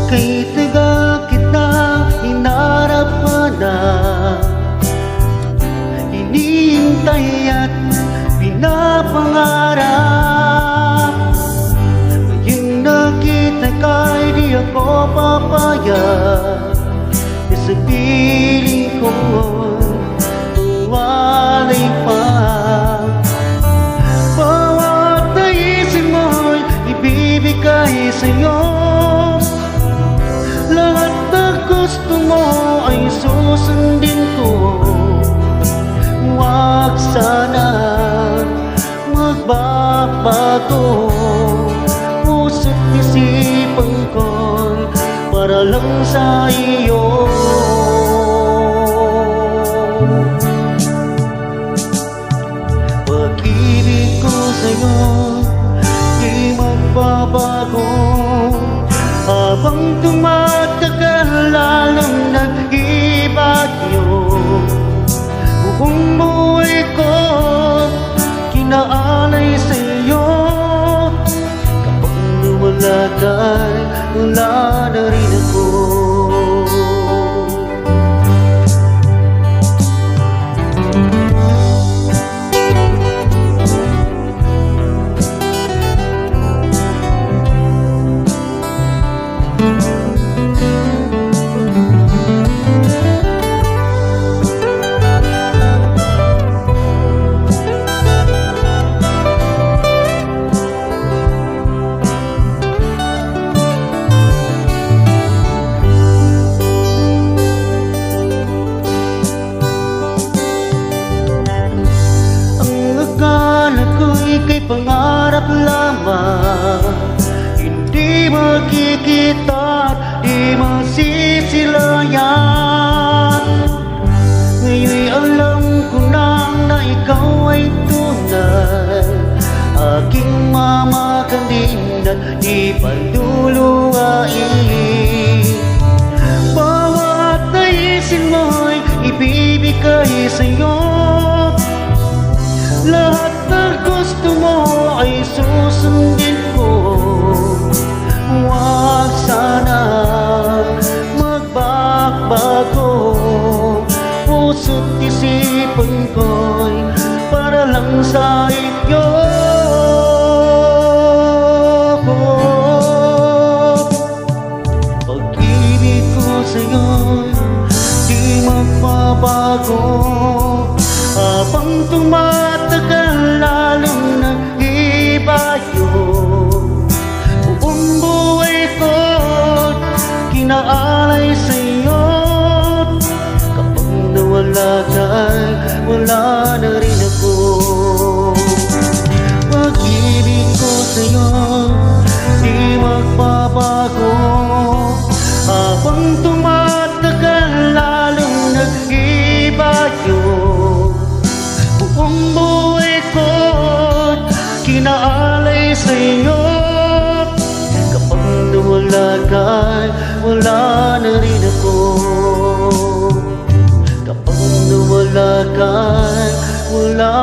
Kay tagal kita hinarapan na hinihintay at pinapangarap. Ngayong nakita ka'y di ako papayag na sa piling ko'y walay pa. Bawat naisin mo'y ibibigay sa'yo. Lahat na gusto mo ay susundin ko. Huwag sana magbabago. Puso't isipan ko'y para lang sa iyo. Pag-ibig ko sa'yo di magbabago. Habang tumatagal lalong nag-ibagyo. Buong buhay ko kinaalay sa'yo. Kapag nawala ka'y wala na rin ako. Kay pangarap lamang, hindi makikita at di masisilayan. Ngayon'y alam ko na ikaw ay tunay, aking mamakandin at di paluluwain. Bawat naisin mo'y ibibigay sa'yo. Lahat na gusto mo ay susundin ko. Huwag sana magbabago. Puso't isipan ko'y para lang sa iyo. Pag-ibig ko sa'yo di magbabago. Habang tumatagal lalong nag-ibayo. Buong buhay ko kinaalay sa'yo. Kapag nawala ka'y wala na rin ako. Pag-ibig ko sa'yo di magbabago. Habang tumatagal lalong nag-ibayo. Buong buhay ko kinaalay sa'yo. Kapag nawala ka'y wala na rin ako. Kapag nawala ka'y wala